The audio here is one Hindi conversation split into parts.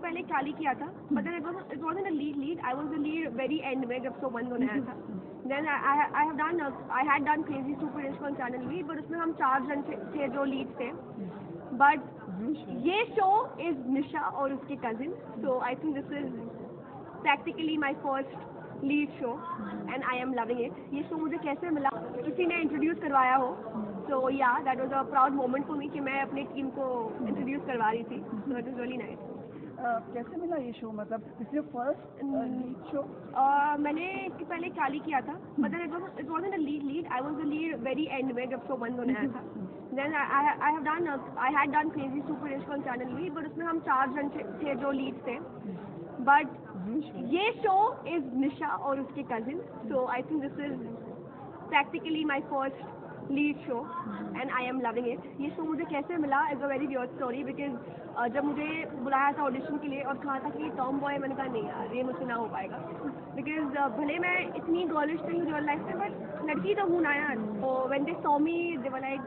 पहले काली किया था, but then it wasn't a lead. I was the lead very end में जब शो बंद होने आया था. Then I had done Crazy Super Rich on Channel V, but उसमें हम 4 जन थे जो लीड थे. But ये शो is निशा और उसके cousin, so I think this is practically my first lead show and I am loving it. ये शो मुझे कैसे मिला, किसी ने इंट्रोड्यूस करवाया हो, so yeah, that was a proud moment for me कि मैं अपने टीम को इंट्रोड्यूस करवा रही थी, so it was really nice. कैसे मिला ये शो, मतलब इसलिए फर्स्ट लीड शो? मैंने पहले काली किया था, but then it wasn't a lead. I was the lead very end में जब शो बंद होने आया था. Then I had done Crazy Super Rich on Channel V, but उसमें हम 4 जन थे जो लीड थे. But ये शो is निशा और उसके cousin, so I think this is practically my first lead show and I am loving it. ये शो मुझे कैसे मिला is a very weird story because जब मुझे बुलाया था ऑडिशन के लिए और कहा था कि टॉम बॉय, मैंने कहा नहीं यार ये मुझसे ना हो पाएगा because भले मैं इतनी गर्लिश नहीं हूँ रियल लाइफ में, बट लड़की तो हूँ ना यार. तो when they saw me they were like,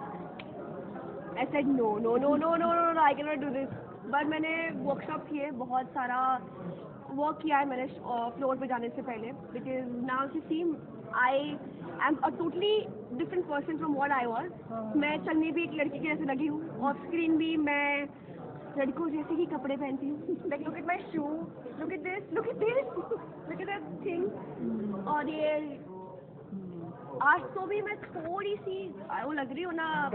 I said no, I cannot do this. But मैंने वर्कशॉप किए, बहुत सारा वर्क किया है मैंने फ्लोर पे जाने से पहले, because now you see I am a totally different person from what I was. मैं चलने भी एक लड़की के जैसे लगी हूँ, ऑफ स्क्रीन भी मैं लड़कों जैसे ही कपड़े पहनती हूँ. Like look at my shoe, look at this, look at that thing. और ये आज तो भी मैं थोड़ी सी वो लग रही हूँ ना,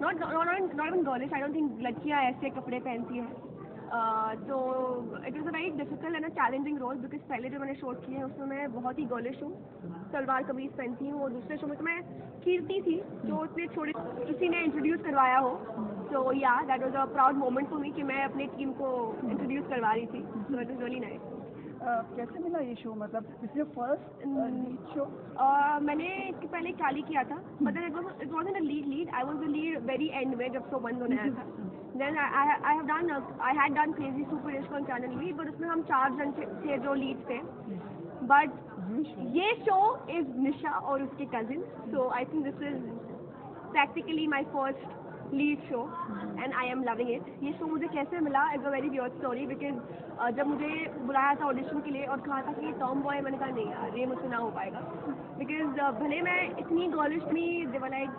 not even girlish. I don't think लड़कियाँ ऐसे कपड़े पहनती हैं. तो it was a very difficult and a challenging role because पहले जो मैंने शो किए हैं उसमें मैं बहुत ही गर्लिश हूँ, सलवार कमीज पहनती हूँ. और दूसरे शो में तो मैं कीर्ति थी जो उसने किसी ने इंट्रोड्यूस करवाया हो. So yeah, that was a proud moment for me कि मैं अपनी टीम को इंट्रोड्यूस करवा रही थी. So it was really nice. कैसे मिला ये शो, मतलब इसलिए फर्स्ट लीड शो? मैंने पहले काली किया था, but then it wasn't a lead. I was the lead very end में जब शो बंद होने आया था. Then I had done Crazy Super Rich on Channel V, but उसमें हम 4 जन थे जो लीड थे. But ये शो is निशा और उसके cousin, so I think this is practically my first lead show and I am loving it. ये शो मुझे कैसे मिला is a very weird story because जब मुझे बुलाया था ऑडिशन के लिए और कहा था कि टॉम बॉय, मैंने कहा नहीं यार ये मुझसे ना हो पाएगा because भले मैं इतनी गर्लिश नहीं, they were like,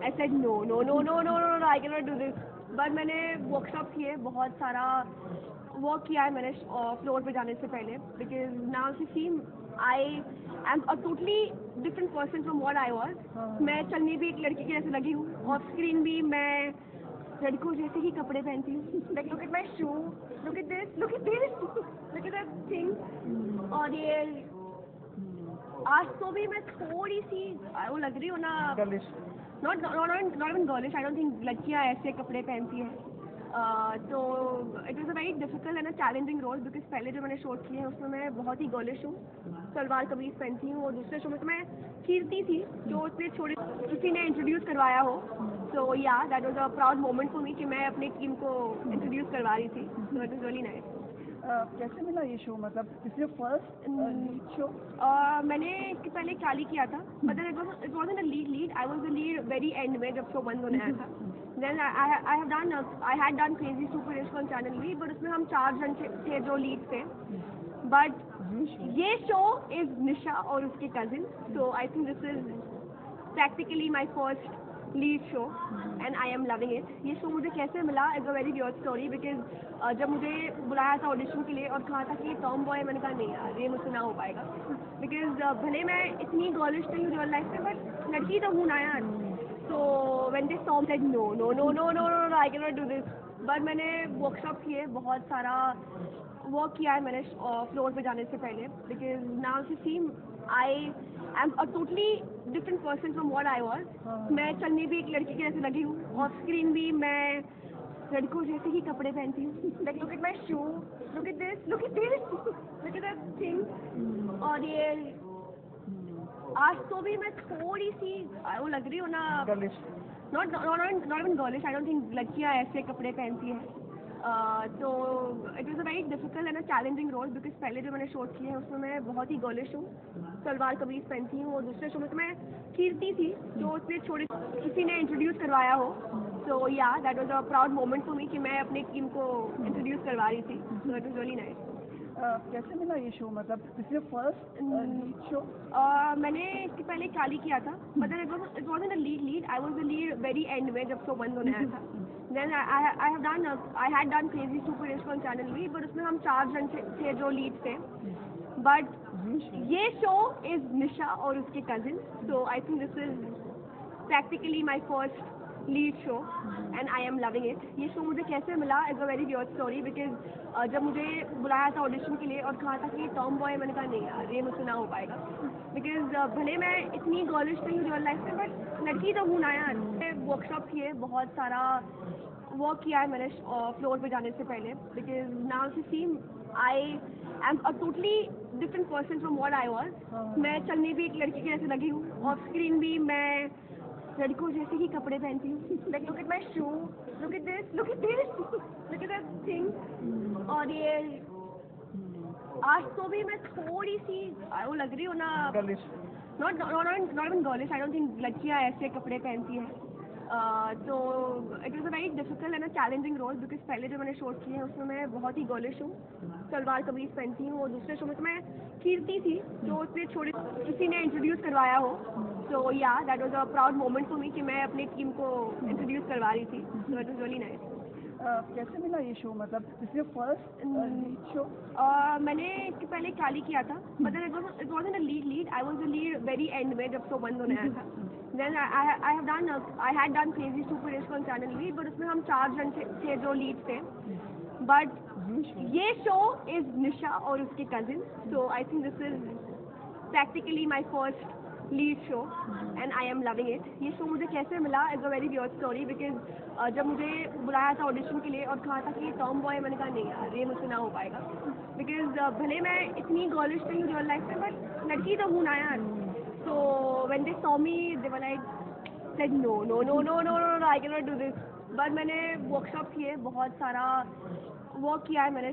I said no, I cannot do this. But मैंने वर्कशॉप किए, बहुत सारा वर्क किया है मैंने फ्लोर पे जाने से पहले, because now you see I am a totally different person from what I was. मैं चलने भी एक लड़की के जैसे लगी हूँ, ऑफ स्क्रीन भी मैं लड़कों जैसे ही कपड़े पहनती हूँ. Like look at my shoe, look at this, look at that thing. और ये आज तो भी मैं थोड़ी सी वो लग रही हूँ ना, not even girlish. I don't think लड़कियाँ ऐसे कपड़े पहनती हैं. तो it was a very difficult and a challenging role because पहले जो मैंने शो किए हैं उसमें मैं बहुत ही गर्लिश हूँ, सलवार कमीज पहनती हूँ. और दूसरे शो में तो मैं कीर्ति थी जो उसने किसी ने इंट्रोड्यूस करवाया हो. So yeah, that was a proud moment for me कि मैं अपनी टीम को इंट्रोड्यूस करवा रही थी. So it was really nice. कैसे मिला ये शो, मतलब इसलिए फर्स्ट लीड शो? मैंने पहले काली किया था, but then it wasn't a lead. I was the lead very end में जब शो बंद होने आया था. Then I had done Crazy Super Rich on Channel V, but उसमें हम 4 जन थे जो लीड थे. But ये शो is निशा और उसके cousin, so I think this is practically my first lead show and I am loving it. ये शो मुझे कैसे मिला is a very weird story because जब मुझे बुलाया था ऑडिशन के लिए और कहा था कि टॉम बॉय, मैंने कहा नहीं यार ये मुझसे ना हो पाएगा because भले मैं इतनी गर्लिश नहीं हूँ रियल लाइफ में, बट लड़की तो हूँ ना यार. तो when they saw me said no, I cannot do this. But मैंने वर्कशॉप किए, बहुत सारा वर्क किया है मैंने फ्लोर पे जाने से पहले, because now you see I am a totally different person from what I was. मैं चलने भी एक लड़की के जैसे लगी हूँ, ऑफ स्क्रीन भी मैं लड़कों जैसे ही कपड़े पहनती हूँ. Like look at my shoe, look at this, look at that thing. और ये आज तो भी मैं थोड़ी सी वो लग रही हूँ ना, not even girlish. I don't think लड़कियाँ ऐसे कपड़े पहनती हैं. तो it was a very difficult and a challenging role because पहले जो मैंने शो किए हैं उसमें मैं बहुत ही गर्लिश हूँ, सलवार कमीज पहनती हूँ. और दूसरे शो में तो मैं कीर्ति थी जो उसने किसी ने इंट्रोड्यूस करवाया हो. So yeah, that was a proud moment for me कि मैं अपनी टीम को इंट्रोड्यूस करवा रही थी. So it was really nice. कैसे मिला ये शो मतलब this is first lead show मैंने इसके पहले चाली किया था, but then it wasn't a lead. I was the lead very end में जब शो बंद होने आया था. Then I had done Crazy Super Ishq on Channel V, but उसमें हम 4 जन थे जो लीड थे. But ये शो इज निशा और उसके cousin. So I think this is practically my first lead show and I am loving it. ये शो मुझे कैसे मिला is a very weird story because जब मुझे बुलाया था ऑडिशन के लिए और कहा था कि टॉम बॉय, मैंने कहा नहीं यार ये मुझसे ना हो पाएगा बिकॉज भले मैं इतनी गर्लिश नहीं हूँ रियल लाइफ में बट लड़की तो हूँ ना यार. वर्कशॉप किए, बहुत सारा वर्क किया है मैंने फ्लोर पे जाने से पहले because now see see I am a totally different person from what I was. मैं चलने भी एक लड़की के जैसे लगी हूँ, ऑफ स्क्रीन भी मैं लड़कों जैसे ही कपड़े पहनती हूँ. Like look at my shoe, look at this, look at that thing. और ये आज तो भी मैं थोड़ी सी वो लग रही हूँ ना, not even girlish. I don't think लड़कियाँ ऐसे कपड़े पहनती हैं. तो it was a very difficult and a challenging role because पहले जो मैंने शोज किए हैं उसमें मैं बहुत ही गर्लिश हूँ, सलवार कमीज पहनती हूँ. और दूसरे शो में तो मैं कीर्ति थी जो उसमें छोड़ी किसी ने इंट्रोड्यूस करवाया हो. So yeah that was a proud moment for me कि मैं अपनी टीम को इंट्रोड्यूस करवा रही थी. So it was really nice. कैसे मिला ये शो मतलब this is first lead show मैंने इसके पहले चाली किया था, but then it wasn't a lead. I was the lead very end में जब शो बंद होने आया था. Then I had done Crazy Super Ishq on Channel V, but उसमें हम 4 जन थे जो लीड थे. But ये शो इज निशा और उसके cousin. So I think this is practically my first lead show and I am loving it. ये शो मुझे कैसे मिला is a very weird story because जब मुझे बुलाया था ऑडिशन के लिए और कहा था कि टॉम बॉय, मैंने कहा नहीं यार ये मुझसे ना हो पाएगा बिकॉज भले मैं इतनी गर्लिश नहीं हूँ रियल लाइफ में बट लड़की तो हूँ ना यार. So when they saw me they were like said no I can not do this. But मैंने वर्कशॉप किए, बहुत सारा वर्क किया है मैंने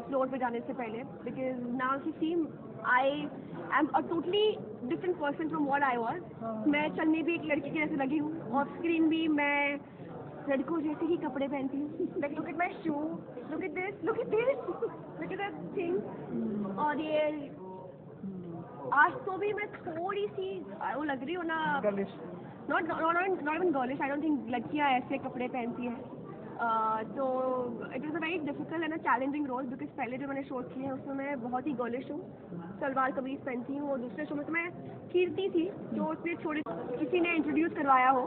फ्लोर पे जाने से पहले because now see see I am a totally different person from what I was. मैं चलने भी एक लड़की के जैसे लगी हूँ, ऑफ स्क्रीन भी मैं लड़कों जैसे ही कपड़े पहनती हूँ. Like look at my shoe, look at this, look at that thing. और ये आज तो भी मैं थोड़ी सी वो लग रही हूँ ना, not even girlish. I don't think लड़कियाँ ऐसे कपड़े पहनती हैं. तो it was a very difficult and a challenging role because पहले जो मैंने शोज किए हैं उसमें मैं बहुत ही गर्लिश हूँ, सलवार कमीज पहनती हूँ. और दूसरे शो में तो मैं कीर्ति थी जो उसमें छोड़ी किसी ने इंट्रोड्यूस करवाया हो.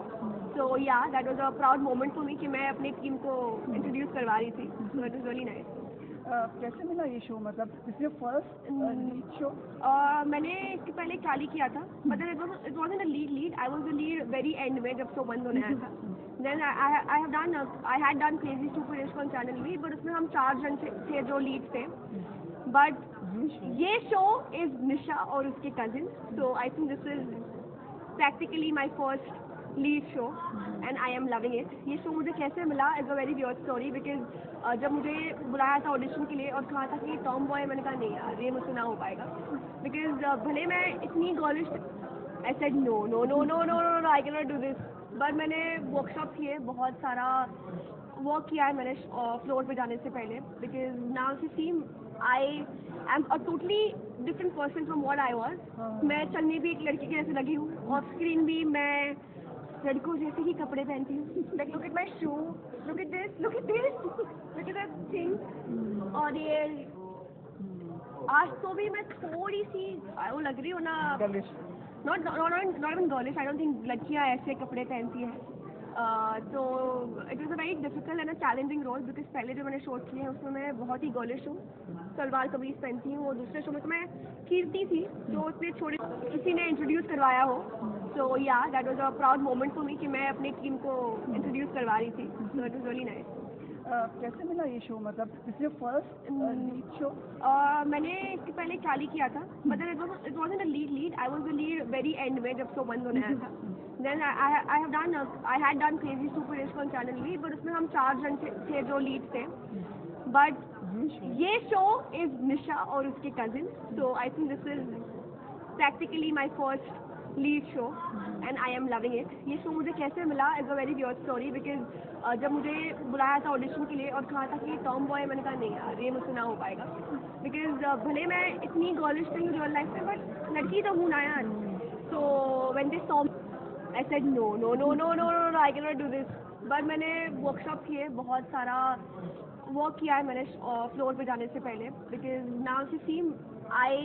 So yeah that was a proud moment for me कि मैं अपनी टीम को इंट्रोड्यूस करवा रही थी. So it was really nice. कैसे मिला ये शो मतलब this is first lead show मैंने इसके पहले चाली किया था, but then it wasn't a lead. I was the lead very end में जब शो बंद होने आया था. Then I had done Crazy Super Ishq on Channel V, but उसमें हम 4 जन थे जो लीड थे. But ये शो इज निशा और उसके cousin. So I think this is practically my first lead show and I am loving it. ये शो मुझे कैसे मिला is a very weird story because जब मुझे बुलाया था ऑडिशन के लिए और कहा था कि टॉम बॉय, मैंने कहा नहीं यार ये मुझसे ना हो पाएगा बिकॉज भले मैं इतनी girlish. I said no I can not do this. But मैंने वर्कशॉप किए, बहुत सारा वर्क किया है मैंने फ्लोर पे जाने से पहले because now see see I am a totally different person from what I was. मैं चलने भी एक लड़की के जैसे लगी हूँ, ऑफ स्क्रीन भी मैं लड़कों जैसे ही कपड़े पहनती हूँ. Like look at my shoe, look at this, look at that thing. और ये आज तो भी मैं थोड़ी सी वो लग रही हूँ ना, not even girlish. I don't think लड़कियाँ ऐसे कपड़े पहनती हैं. तो it was a very difficult and a challenging role because पहले जो मैंने शोज किए हैं उसमें मैं बहुत ही गर्लिश हूँ, सलवार कमीज पहनती हूँ. और दूसरे शो में तो मैं कीर्ति थी जो उसमें छोड़ी किसी ने इंट्रोड्यूस करवाया हो. So yeah that was a proud moment for me कि मैं अपनी टीम को इंट्रोड्यूस करवा रही थी. So it was really nice. कैसे मिला ये शो मतलब this is first lead show मैंने इसके पहले चाली किया था, but then it wasn't a lead. I was the lead very end में जब शो बंद होने आया था. Then I had done Crazy Super Ishq on Channel V, but उसमें हम 4 जन थे जो लीड थे. But ये शो इज निशा और उसके cousin. So I think this is practically my first lead show and I am loving it. ये शो मुझे कैसे मिला is a very weird story, because जब मुझे बुलाया था ऑडिशन के लिए और कहा था कि टॉम बॉय, मैंने कहा नहीं यार ये मुझसे ना हो पाएगा, बिकॉज भले मैं इतनी गर्लिश नहीं हूँ रियल लाइफ में, बट लड़की तो हूँ ना यार। So when they saw I said no no no no no no I can not do this. But मैंने वर्कशॉप किए, बहुत सारा वर्क किया है मैंने फ्लोर पे जाने से पहले, because now see see I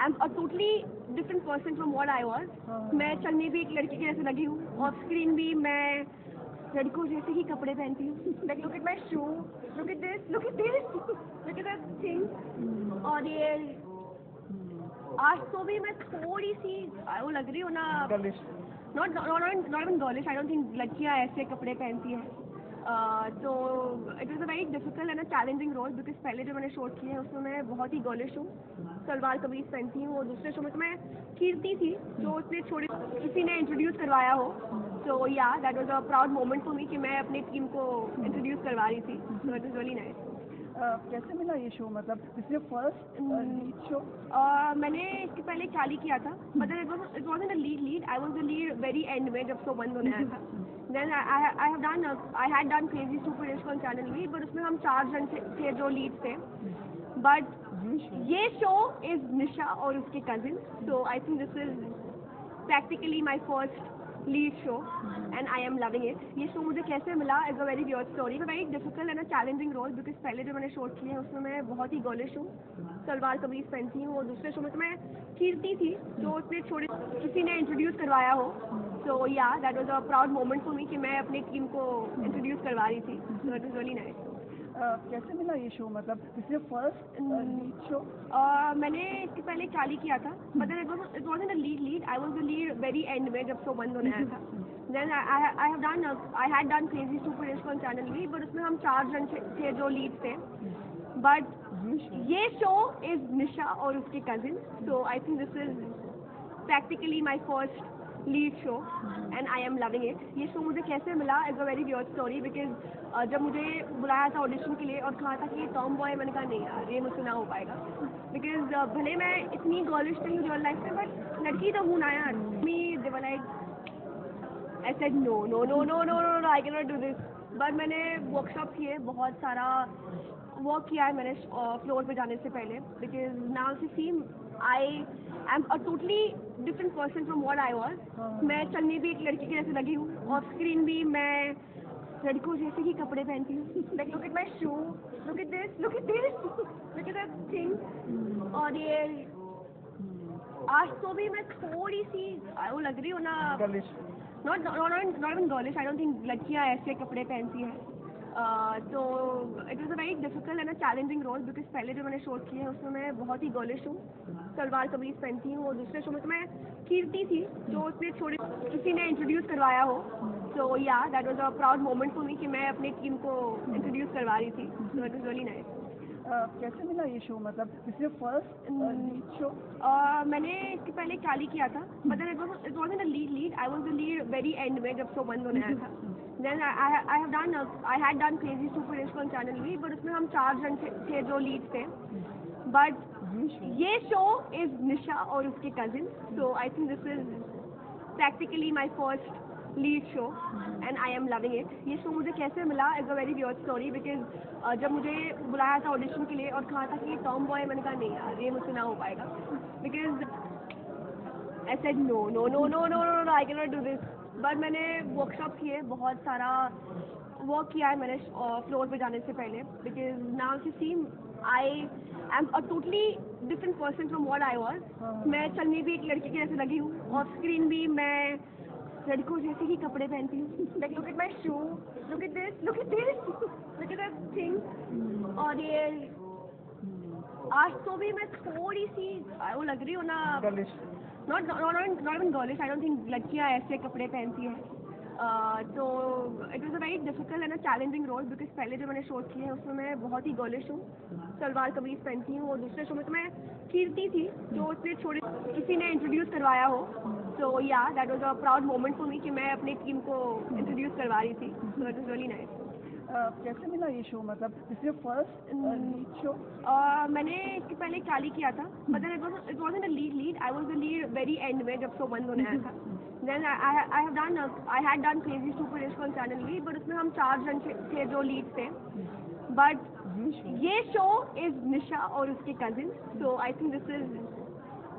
am a totally different person from what I was. मैं चलने भी एक लड़की की जैसे लगी हूँ, ऑफ स्क्रीन भी मैं लड़कों जैसे ही कपड़े पहनती हूँ। Like look at my shoe, look at this, look at this, look at that thing. और ये आज तो भी मैं थोड़ी सी वो लग रही हूँ ना, not even girlish, I don't think लड़कियाँ ऐसे कपड़े पहनती हैं। तो it was a very difficult and a challenging role, because पहले जो मैंने शूट किए हैं उसमें मैं बहुत ही गर्लिश हूँ, सलवार कमीज पहनती हूँ, और दूसरे शो में तो मैं कीर्ति थी जो उसने छोड़ी, किसी ने इंट्रोड्यूस करवाया हो। तो या that was a proud moment for me कि मैं अपनी टीम को इंट्रोड्यूस करवा रही थी। So it was really nice. कैसे मिला ये शो, मतलब this is first lead show? मैंने इसके पहले चाली किया था, but it wasn't a lead, I was the lead very end में जब शो बंद होने आया था। Then I had done crazy super इश्क ऑन चैनल वी, बट उसमें हम 4 जन थे जो लीड थे। बट ये शो इज निशा और उसके cousin, so I think this is practically my first lead show and I am loving it. ये शो मुझे कैसे मिला is a very weird story, very difficult and a challenging role, because पहले जो मैंने शूट किए हैं उसमें मैं बहुत ही गर्लिश हूँ, सलवार कमीज पहनती हूँ, और दूसरे शो में तो मैं कीर्ति थी जो उसने छोड़ी, किसी ने इंट्रोड्यूस करवाया हो। तो या that was a proud moment for me कि मैं अपनी टीम को इंट्रोड्यूस करवा रही थी। So it was really nice. कैसे मिला ये शो, मतलब this is first lead show? मैंने इसके पहले चाली किया था, but it wasn't a lead, I was the lead very end में जब शो बंद होने आया था। Then I had done crazy super इश्क ऑन चैनल वी, बट उसमें हम 4 जन थे जो लीड थे। बट ये शो इज निशा और उसके cousin, so I think this is practically my first lead show and I am loving it. ये शो मुझे कैसे मिला is a very weird story, because जब मुझे बुलाया था ऑडिशन के लिए और कहा था कि टॉम बॉय, मैंने कहा नहीं यार ये मुझसे ना हो पाएगा, बिकॉज भले मैं इतनी गर्लिश नहीं हूँ रियल लाइफ में, बट लड़की तो हूँ ना यार। Me they were like I said no no no no no no I can not do this. But मैंने वर्कशॉप किए, बहुत सारा वर्क किया है मैंने फ्लोर पे जाने से पहले, because now see see I am a totally different person from what I was. मैं चलने भी एक लड़की की जैसे लगी हूँ, ऑफ स्क्रीन भी मैं लड़कों जैसे ही कपड़े पहनती हूँ। Like look at my shoe, look at this, look at this, look at that thing. और ये आज तो भी मैं थोड़ी सी वो लग रही हूँ ना, not even girlish, I don't think लड़कियाँ ऐसे कपड़े पहनती हैं। तो it was a very difficult and a challenging role, because पहले जो मैंने शूट किए हैं उसमें मैं बहुत ही गर्लिश हूँ, सलवार कमीज पहनती हूँ, और दूसरे शो में तो मैं कीर्ति थी जो उसने छोड़ी, किसी ने इंट्रोड्यूस करवाया हो। तो या that was a proud moment for me कि मैं अपनी टीम को इंट्रोड्यूस करवा रही थी। So it was really nice. कैसे मिला ये शो, मतलब this is first lead show? मैंने इसके पहले चाली किया था, but it wasn't a lead, I was the lead very end में जब शो बंद होने आया था। Then I had done crazy super इश्क ऑन चैनल वी, बट उसमें हम 4 जन थे जो लीड थे। बट ये शो इज निशा और उसके cousin, so I think this is practically my first lead show and I am loving it. ये शो मुझे कैसे मिला is a very weird story, because जब मुझे बुलाया था ऑडिशन के लिए और कहा था कि टॉम बॉय, मैंने कहा नहीं यार ये मुझसे ना हो पाएगा, because I said no no no no no no I can not do this. But मैंने वर्कशॉप किए, बहुत सारा वर्क किया है मैंने फ्लोर पे जाने से पहले, because now see see I am a totally different person from what I was. मैं चलने भी एक लड़की की जैसे लगी हूँ, ऑफ स्क्रीन भी मैं लड़कों जैसे ही कपड़े पहनती हूँ। Like look at my shoe, look at this, look at this, look at that thing. और ये आज तो भी मैं थोड़ी सी वो लग रही हूँ ना, not even girlish, I don't think लड़कियाँ ऐसे कपड़े पहनती हैं। तो it was a very difficult and a challenging role, because पहले जो मैंने शूट किए हैं उसमें मैं बहुत ही गर्लिश हूँ, सलवार कमीज पहनती हूँ, और दूसरे शो में तो मैं कीर्ति थी जो उसने छोड़ी, किसी ने इंट्रोड्यूस करवाया हो। तो या that was a proud moment for me कि मैं अपनी टीम को इंट्रोड्यूस करवा रही थी। So it was really nice. कैसे मिला ये शो मतलब this is first lead show? मैंने इसके पहले चाली किया था, but then it wasn't a lead, I was the lead very end में जब शो बंद होने आया था. Then I had done crazy super इश्क ऑन चैनल वी, बट उसमें हम 4 जन थे जो लीड थे. बट ये शो इज निशा और उसके cousin, so I think this is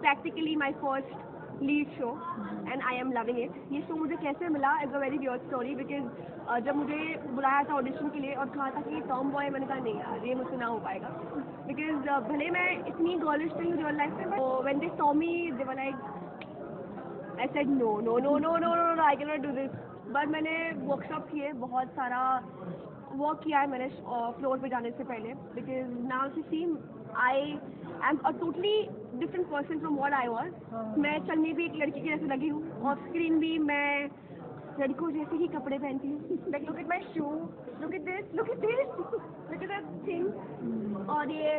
practically my first lead show and I am loving it. ये शो मुझे कैसे मिला is a very weird story, because जब मुझे बुलाया था ऑडिशन के लिए और कहा था कि टॉम बॉय, मैंने कहा नहीं यार ये मुझसे ना हो पाएगा, बिकॉज भले मैं इतनी गर्लिश नहीं हूँ रियल लाइफ में, but when they saw me they were like, I said no no no no no no I can not do this. But मैंने वर्कशॉप किए, बहुत सारा वर्क किया है मैंने फ्लोर पे जाने से पहले, because now see see I am a totally different person from what I was. मैं चलने भी एक लड़की की जैसे लगी हूँ, ऑफ स्क्रीन भी मैं लड़कों जैसे ही कपड़े पहनती हूँ. Like look at my shoe, look at this, look at this, look at that thing. और ये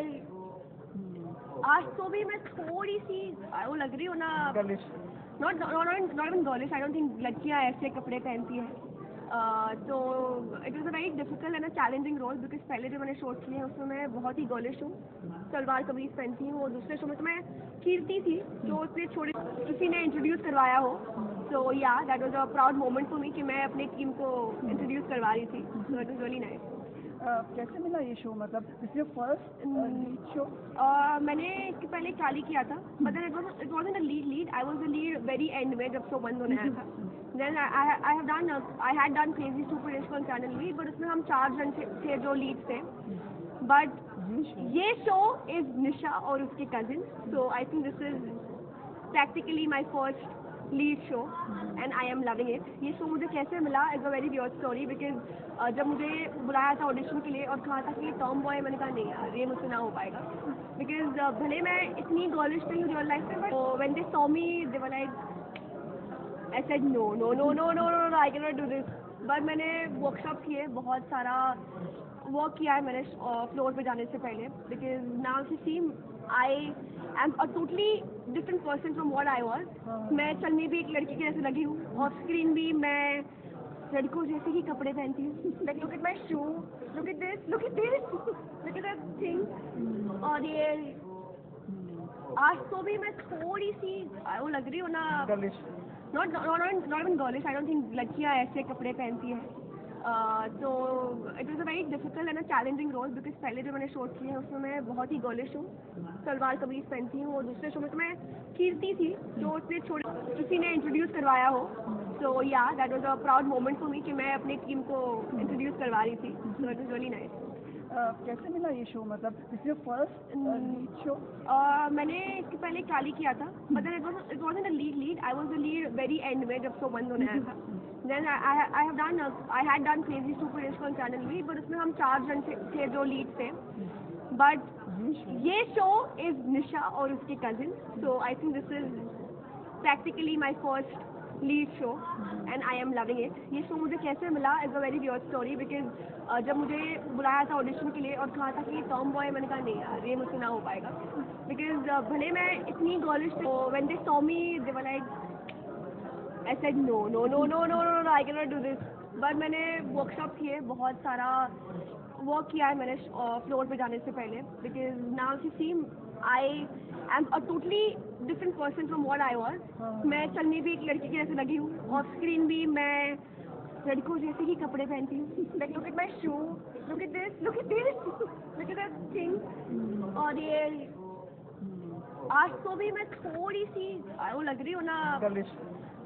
आज तो भी मैं थोड़ी सी वो लग रही हूँ ना, not even girlish, I don't think लड़कियाँ ऐसे कपड़े पहनती हैं. तो it was a very difficult and a challenging role, because पहले जो मैंने शोज किए हैं उसमें मैं बहुत ही गर्लिश हूँ, सलवार कमीज पहनती हूँ. और दूसरे शो में तो मैं कीर्ति थी जो उसने छोड़ी, किसी ने इंट्रोड्यूस करवाया हो. So yeah that was a proud moment for me कि मैं अपनी टीम को इंट्रोड्यूस करवा रही थी. So it was really nice. कैसे मिला ये शो मतलब this is first lead show? मैंने इसके पहले चाली किया था, but then it wasn't a lead, I was the lead very end में जब शो बंद होने आया था. Then I had done crazy super इश्क ऑन चैनल वी, बट उसमें हम 4 जन थे जो लीड थे. बट ये शो इज निशा और उसके cousin, so I think this is practically my first lead show and I am loving it. ये शो मुझे कैसे मिला is a very weird story, because जब मुझे बुलाया था ऑडिशन के लिए और कहा था कि टॉम बॉय, मैंने कहा नहीं यार ये मुझसे ना हो पाएगा, बिकॉज भले मैं इतनी गर्लिश नहीं हूँ रियल लाइफ में, but when they saw me they were like, I said no no no no no no I can not do this. But मैंने वर्कशॉप किए, बहुत सारा वर्क किया है मैंने फ्लोर पे जाने से पहले, because now see see I am a totally different person from what I was. मैं चलने भी एक लड़की की जैसे लगी हूँ, ऑफ स्क्रीन भी मैं लड़कों जैसे ही कपड़े पहनती हूँ. Like look at my shoe, look at this, look at this, look at that thing. और ये आज तो भी मैं थोड़ी सी वो लग रही हूँ ना, not even girlish, I don't think लड़कियाँ ऐसे कपड़े पहनती हैं. तो it was a very difficult and a challenging role, because पहले जो मैंने शोज किए हैं उसमें मैं बहुत ही गर्लिश हूँ, सलवार कमीज पहनती हूँ. और दूसरे शो में तो मैं कीर्ति थी जो उसने छोड़ी, किसी ने इंट्रोड्यूस करवाया हो. So yeah that was a proud moment for me कि मैं अपनी टीम को इंट्रोड्यूस करवा रही थी. So it was really nice. कैसे मिला ये शो मतलब this is first lead show? मैंने इसके पहले चाली किया था, but then it wasn't a lead, I was the lead very end में जब शो बंद होने आया था. Then I had done crazy super इश्क ऑन चैनल वी, बट उसमें हम 4 जन थे जो लीड थे. बट ये शो इज निशा और उसके cousin, so I think this is practically my first lead show and I am loving it. ये शो मुझे कैसे मिला is a very weird story, because जब मुझे बुलाया था ऑडिशन के लिए और कहा था कि टॉम बॉय, मैंने कहा नहीं यार ये मुझसे ना हो पाएगा, बिकॉज भले मैं इतनी girlish, when they saw me they were like, I said no no no no no no I can not do this. But मैंने वर्कशॉप किए, बहुत सारा वर्क किया है मैंने फ्लोर पे जाने से पहले, because now see see I am a totally different person from what I was. मैं चलने भी एक लड़की की जैसे लगी हूँ, ऑफ स्क्रीन भी मैं लड़कों जैसे ही कपड़े पहनती हूँ. Like look at my shoe, look at this, look at this, look at that thing. और ये आज तो भी मैं थोड़ी सी वो लग रही हूँ ना,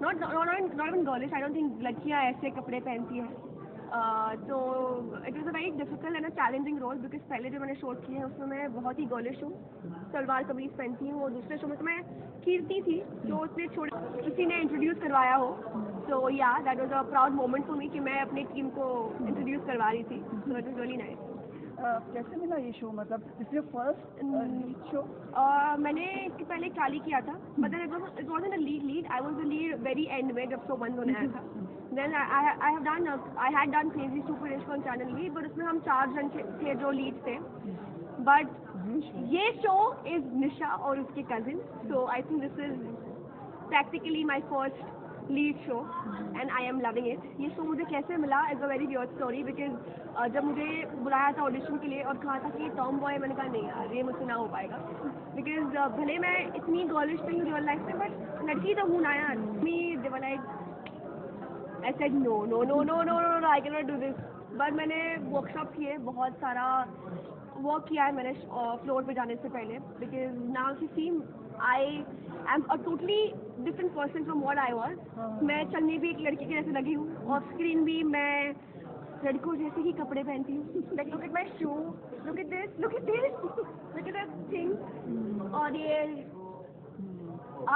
not even girlish, I don't think लड़कियाँ ऐसे कपड़े पहनती हैं. तो it was a very difficult and a challenging role, because पहले जो मैंने शोज किए हैं उसमें मैं बहुत ही गर्लिश हूँ, सलवार कमीज पहनती हूँ. और दूसरे शो में तो मैं कीर्ति थी जो उसने छोड़ी, किसी ने इंट्रोड्यूस करवाया हो. So yeah that was a proud moment for me कि मैं अपनी टीम को इंट्रोड्यूस करवा रही थी. So it was really nice. कैसे मिला ये शो मतलब this is first lead show? मैंने इसके पहले चाली किया था, but then it wasn't a lead, I was the lead very end में जब शो बंद होने आया था. Then I had done crazy super इश्क ऑन चैनल वी, बट उसमें हम 4 जन थे जो लीड थे. बट ये शो इज निशा और उसके cousin, so I think this is practically my first lead show and I am loving it. ये शो मुझे कैसे मिला is a very weird story, because जब मुझे बुलाया था ऑडिशन के लिए और कहा था कि टॉम बॉय, मैंने कहा नहीं यार ये मुझसे ना हो पाएगा, बिकॉज भले मैं इतनी गर्लिश नहीं हूँ रियल लाइफ में, बट लड़की तो हूँ ना यार। Me they were like, I said no no no no no no, I can not do this. But मैंने वर्कशॉप किए, बहुत सारा वर्क किया है मैंने फ्लोर पे जाने से पहले, because now she see I am a totally different person from what I was. मैं चलने भी एक लड़की के जैसे लगी हूँ, ऑफ स्क्रीन भी मैं लड़कों जैसे ही कपड़े पहनती हूँ। Like look at my shoe, look at this, look at this, look at that thing. और ये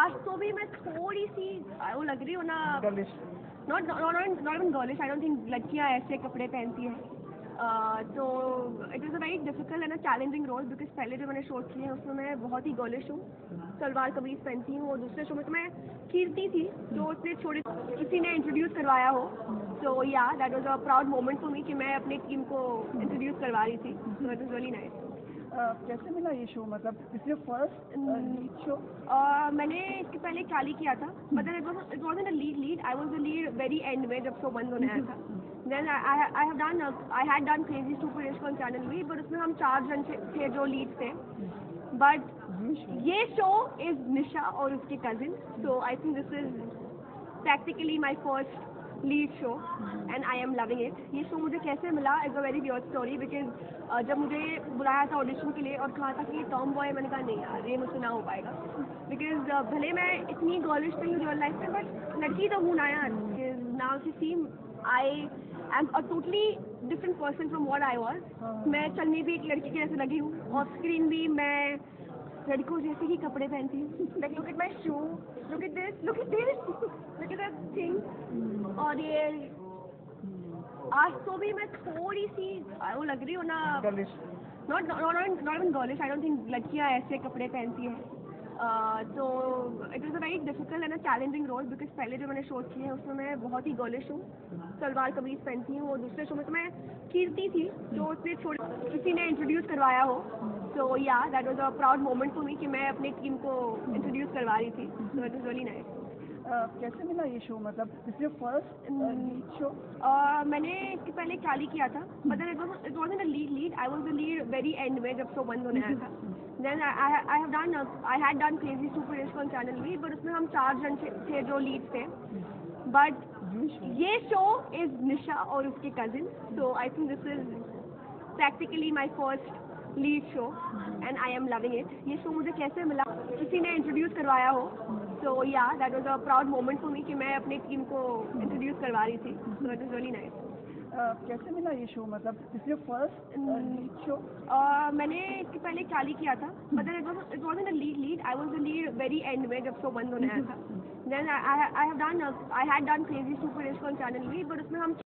आज तो भी मैं थोड़ी सी वो लग रही हूँ ना, girlish. Not even girlish, I don't think लड़कियाँ ऐसे कपड़े पहनती हैं। तो it is a very difficult and a challenging role, because पहले जो मैंने शो किए हैं उसमें मैं बहुत ही गर्लिश हूँ, सलवार कमीज पहनती हूँ, और दूसरे शो में तो मैं कीर्ति थी जो उसने छोड़ी, किसी ने इंट्रोड्यूस करवाया हो। तो या that was a proud moment for me कि मैं अपनी टीम को इंट्रोड्यूस करवा रही थी, so it was really nice. कैसे मिला ये शो, मतलब this is first lead show? मैंने इसके पहले चाली किया था, but then it wasn't a lead, I was the lead very end में जब शो बंद होने आया था। Then I had done crazy super rich on channel V, but उसमें हम 4 जन थे जो लीड थे। बट ये शो इज निशा और उसके cousin, so I think this is practically my first lead show and I am loving it। ये शो मुझे कैसे मिला is a very weird story, because जब मुझे बुलाया था ऑडिशन के लिए और कहा था कि टॉम बॉय, मैंने कहा नहीं यार ये मुझसे ना हो पाएगा, बिकॉज भले मैं इतनी गर्लिश नहीं हूँ रियल लाइफ में, बट लड़की तो हूँ ना यार। Now she see I am a totally different person from what I was. मैं चलने भी एक लड़की के जैसे लगी हूँ, ऑफ स्क्रीन भी मैं लड़कों जैसे ही कपड़े पहनती हूँ। Like look at my shoe, look at this, look at this, look at that thing. और ये आज तो भी मैं थोड़ी सी वो लग रही हूँ ना, girlish. Not even girlish, I don't think लड़कियाँ ऐसे कपड़े पहनती हैं। तो it is a very difficult and a challenging role, because पहले जो मैंने शो किए हैं उसमें मैं बहुत ही गर्लिश हूँ, सलवार कमीज पहनती हूँ, और दूसरे शो में तो मैं कीर्ति थी जो उसने छोड़ी, किसी ने इंट्रोड्यूस करवाया हो। तो या that was a proud moment for me कि मैं अपनी टीम को इंट्रोड्यूस करवा रही थी, so it was really nice. कैसे मिला ये शो, मतलब this is first lead show? मैंने इसके पहले चाली किया था, but then it wasn't a lead, I was the lead very end में जब शो बंद होने आया था। Then I had done crazy super rich on channel V, but उसमें हम 4 जन थे जो लीड थे। बट ये शो इज निशा और उसके cousin, so I think this is practically my first lead show and I am loving it। ये शो मुझे कैसे मिला, किसी ने इंट्रोड्यूस करवाया हो। तो या that was a proud moment for me कि मैं अपनी टीम को इंट्रोड्यूस करवा रही थी, so it was really nice. कैसे मिला ये शो, मतलब this is first lead show? मैंने इसके पहले चाली किया था, but then it wasn't a lead, I was the lead very end में जब शो बंद होने आया था। Then I had done crazy super rich on channel V, but उसमें हम